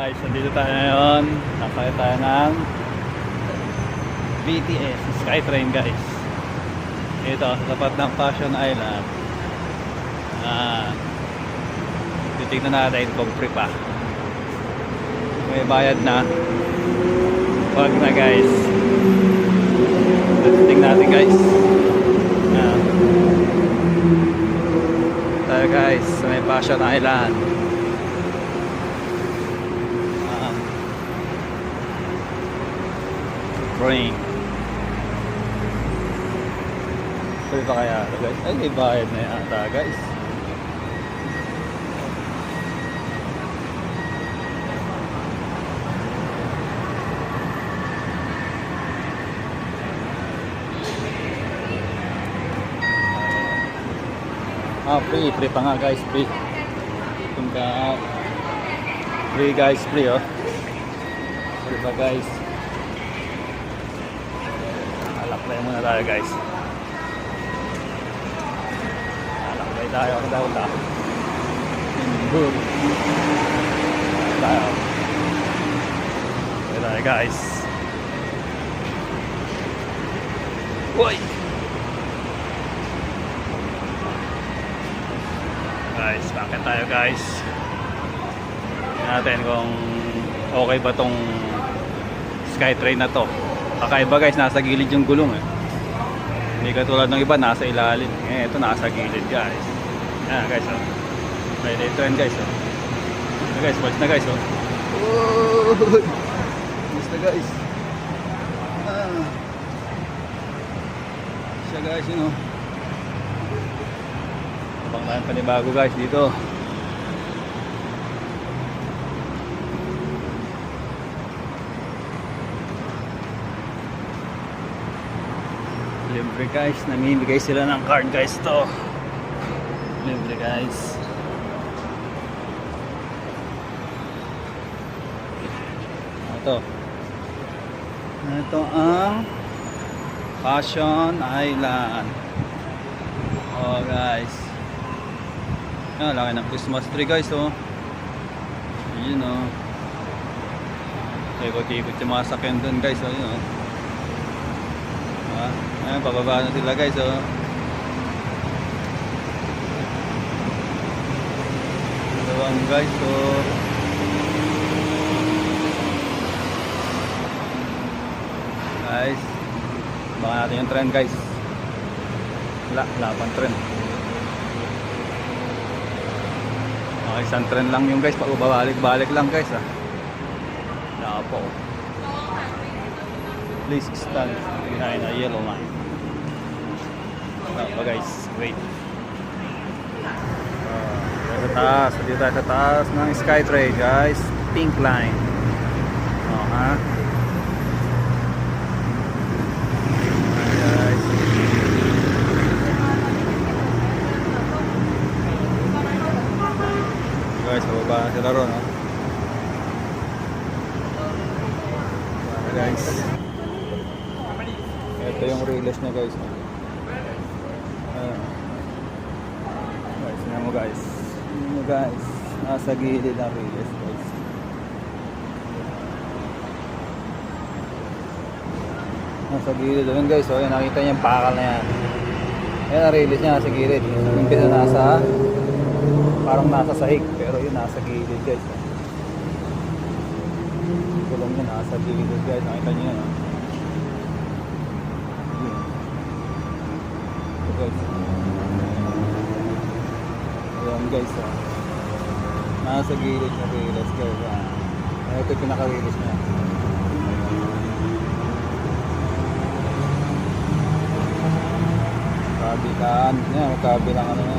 Guys, nandito tayo ngayon. Nakakaya tayo ng BTS Skytrain guys. Ito sa tapat ng Passion Island. Titignan natin kung free pa. May bayad na. Wag na guys. Tingnan natin guys. Tayo guys sa may Passion Island. Train. Free pa kaya ito guys? Ay, may bayad na yata guys. Free pa nga guys, free. Punta free guys, free oh. Free pa guys. Alakbay muna tayo guys. Alakbay tayo ang dawla. Good. Tayo. Alakbay tayo guys. Uy! Guys, bakit tayo guys? Tingnan natin kung okay ba tong Skytrain na to. Kakaiba guys, nasa gilid yung gulong eh. Hindi katulad ng iba, nasa ilalim. Ito nasa gilid guys. Ayan guys oh. May train guys oh. Guys, watch na guys oh. Watch na guys. Siya guys yun oh. Abang tayong panibago guys dito. Libre guys, namimigay sila ng card guys to. Libre guys. Ito ang Passion Island. Oh guys. Yan, laki ng Christmas tree guys oh. Yun oh. Ikot-ikot yung mga sakyan dun guys oh. Yun oh. Ayan, pababa na sila guys oh. Dalawang guys oh. Guys, baka natin yung trend guys. Wala pang trend. Okay, isang trend lang yung guys. Pabalik-balik lang guys ah. Wala po. Please stand behind a yellow line. Ba guys, wait. Sa taas, dito tayo sa taas ng Skytrain guys. Pink line. Oh ha. Guys. Guys, bababa na sila ron oh. Guys. Ito yung relays niya guys. Guys, tingnan mo guys. Tingnan mo guys. Nasa gilid ang relays guys. Nasa gilid doon guys. So, yan, nakita niyo yung pakal na yan. Yan ang relays niya nasa gilid. Yung pisa nasa parang nasa sahig. Pero yun nasa gilid guys. Kulong niya nasa gilid guys. Nakita niyo yan. Guys. Ayan guys oh. Nasa gilid na relays guys ah. Ito yung pinaka-relays niya. Kabilaan niya, kabilang ano na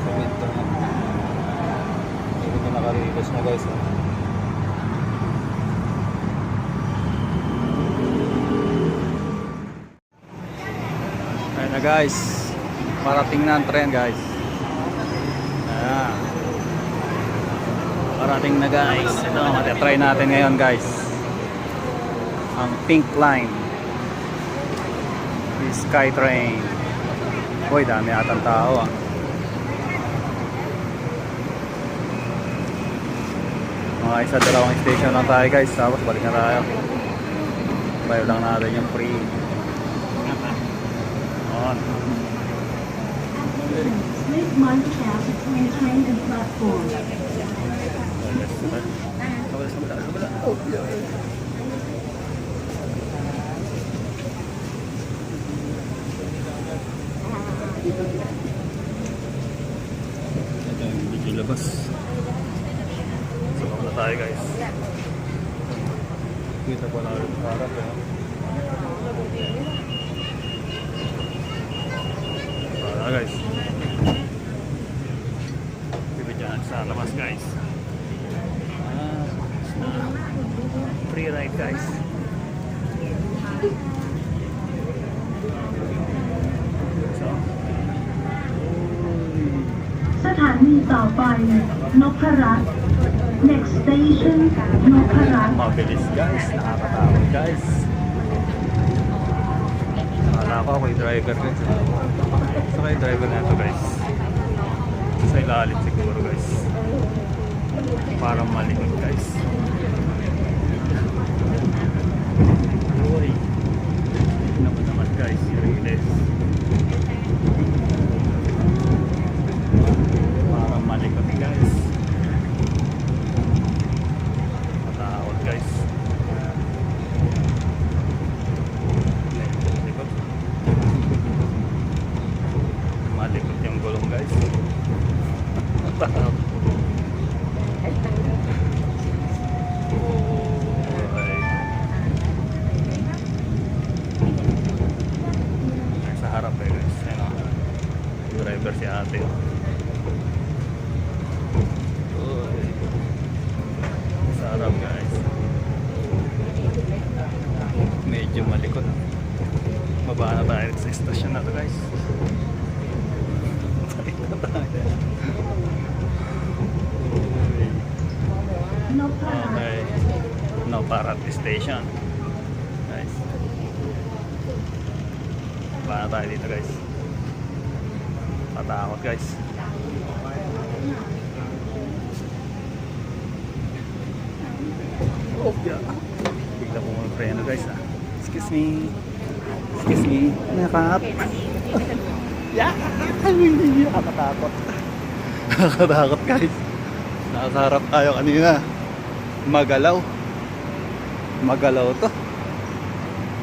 sa winter na. Ito yung pinaka-relays niya guys oh. Ayan na guys, parating na ang tren guys. Ayan. Parating na guys. Ito, matatry natin ngayon guys. Ang pink line. Skytrain. Uy, dami atang tao ah. Isa dalawang station lang tayo guys, tapos balik na tayo. Bayo lang natin yung free. On. Please mind the gap between train and platform. Ito yung video labas. So, na tayo guys. Kita po na rin harap eh. Wala guys. Dito dyan sa labas guys. Free ride guys. So, สถานีต่อไปนพรัตน์ Next station นพรัตน์ mabilis guys. Nakakatakot guys. Nakala ko ako yung driver guys. So kayo driver na ito guys. Sa ilalim siguro guys. Parang malikot guys. Uy. Naman guys. Riles. Parang malikot guys. Matakot guys. Malikot. Malikot yung gulong guys. Matakot. Sa harap eh guys. Ayan o. Driver si ate o. Sa harap guys. Medyo malikot. Baba na tayo sa station na to guys. Balik na tayo. Okay. No Parat station. Guys. Baba na tayo dito guys. Patakot guys. Oh yeah. Bigla po mga preno guys ha. Excuse me. Excuse me. Nakap. Yeah. Nakakatakot. Nakakatakot guys. Nasa harap tayo kanina. Magalaw. Magalaw to.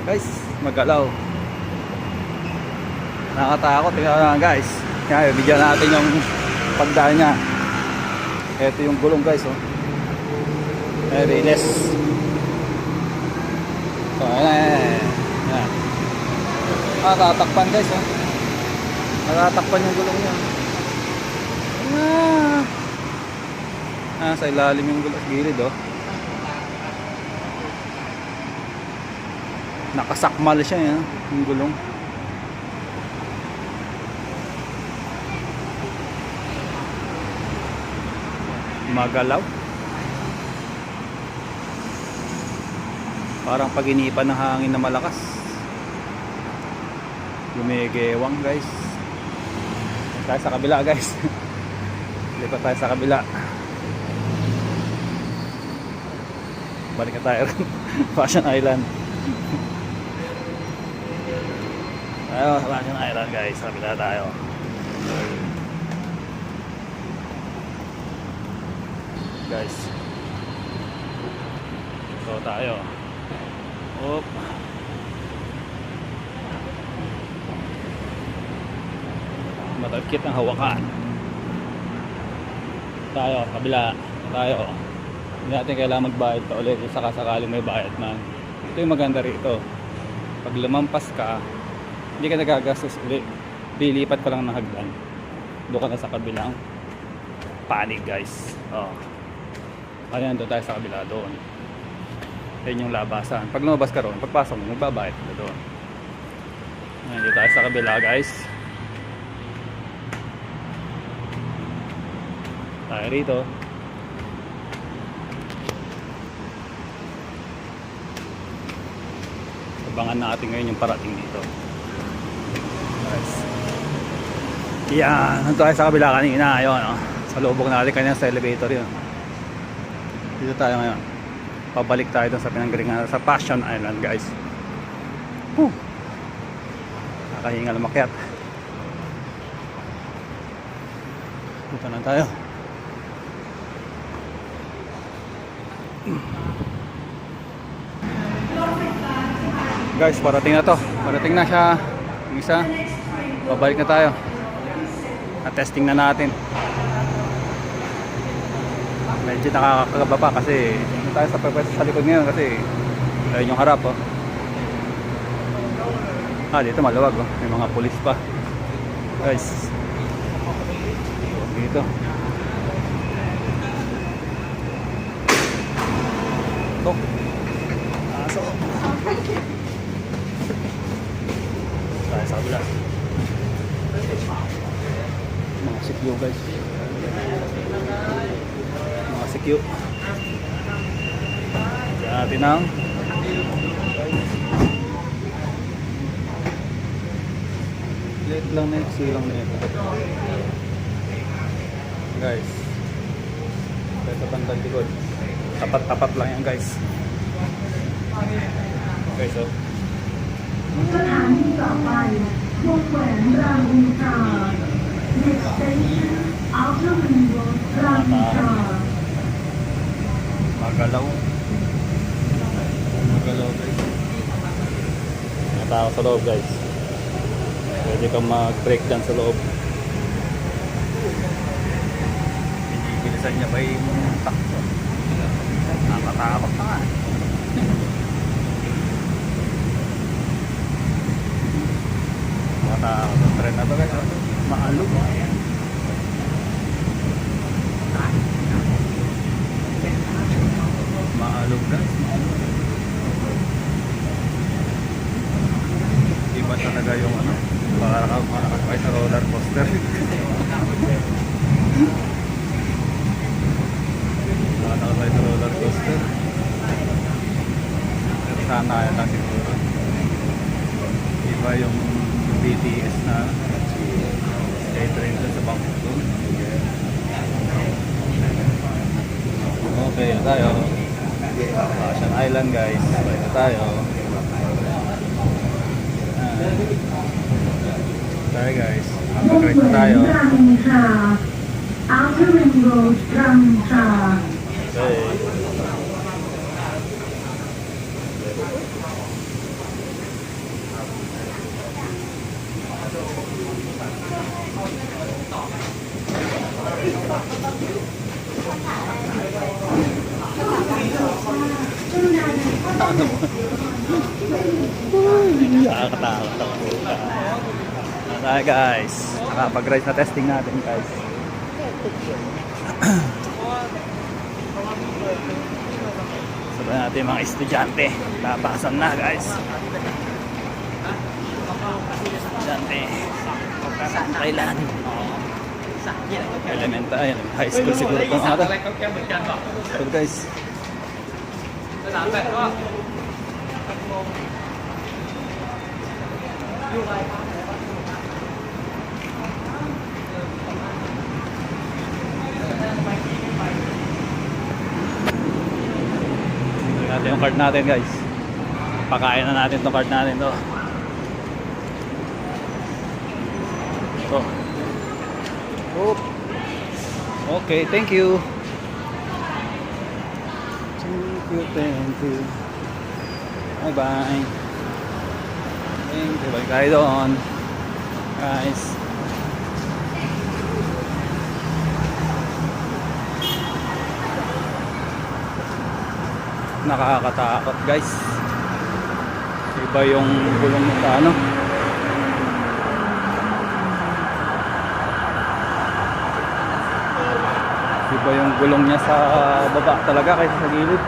Guys, magalaw. Nakakatakot. Tingnan lang guys. Kaya bigyan natin yung pagdaan niya. Ito yung gulong guys oh. Riles. So, ayan. Tatakpan guys oh. Natatakpan yung gulong niya. Sa ilalim yung gulong. Gilid oh. Nakasakmal siya yan. Yung gulong. Magalaw. Parang paginipan ng hangin na malakas. Gumigewang guys. Tayo sa kabila guys. Lipat tayo sa kabila. Balik na tayo rin. Fashion Island. Tayo sa Fashion Island guys. Sa kabila tayo. Guys. So tayo. Op. Matagkit ang hawakan. Tayo, kabila. Tayo. Hindi natin kailangan magbayad pa ulit. Saka sakaling may bayad man. Ito yung maganda rito. Pag lumampas ka, hindi ka nagagastos ulit. Lilipat ka lang ng hagdan. Doon ka na sa kabilang panig guys. Oh. Kaya nandun tayo sa kabila doon. Yan yung labasan. Pag lumabas ka roon, pagpasok mo, magbabayad ka doon. Nandito tayo sa kabila guys. Tayo rito. Abangan natin ngayon yung parating dito. Guys. Yan. Nandito tayo sa kabila kanina. Ayun. Oh. Sa lubog natin kanina sa elevator yun. Dito tayo ngayon. Pabalik tayo dun sa pinanggalingan sa Passion Island, guys. Nakahingal makyat. Punta na tayo. Guys, parating na to. Parating na siya. Yung isa. Babalik na tayo. Na-testing na natin. Medyo nakakagaba pa kasi hindi tayo sa pwede sa likod ngayon kasi ayun yung harap, oh. Dito maluwag, oh. May mga pulis pa. Guys. Dito. Ito. Aso. Tayo sa kabila. Mga sikyo, guys. Mga sikyo. Diyan natin ang late lang na silang na ito. Guys. Ito bandang likod. Tapat-tapat lang yan, guys. Guys, oh. สถานีต่อไปวงแหวนรามอินทรา Next station Outer Ring Road รามอินทรา Magalaw. Magalaw, guys. Mga tao sa loob, guys. Pwede kang mag-break dyan sa loob. Bilisan niya pa yung takbo. Nakatapak na nga. Mga tao sa tren na to, guys. Maalog. Maalog, guys. Iba talaga yung ano. Para nakakakay sa roller coaster. Nakakakay sa roller coaster. Pero sana yan lang siguro. Iba yung BTS na Skytrain dun sa Bangkok dun. Okay, tayo. Passion Island, guys. Balik na tayo. Tayo, guys. วง Mag-break แหว na น tayo. รามอินทรา Outer Ring Road รามอินทรา Okay. Nakakatakot ako. Tayo, guys. Nakapag-rise na testing natin, guys. Sabay natin yung mga estudyante. Labasan na, guys. Estudyante. Thailand. Elementary. High school siguro itong mga to. So, guys. Tingnan natin yung card natin, guys. Pakain na natin itong card natin to. Ito. Oh. Okay, thank you. Thank you. Bye bye. Thank you. Balik tayo doon. Guys. Nakakatakot, guys. Iba yung gulong sa ano. Iba yung gulong niya sa baba talaga kaysa sa gilid.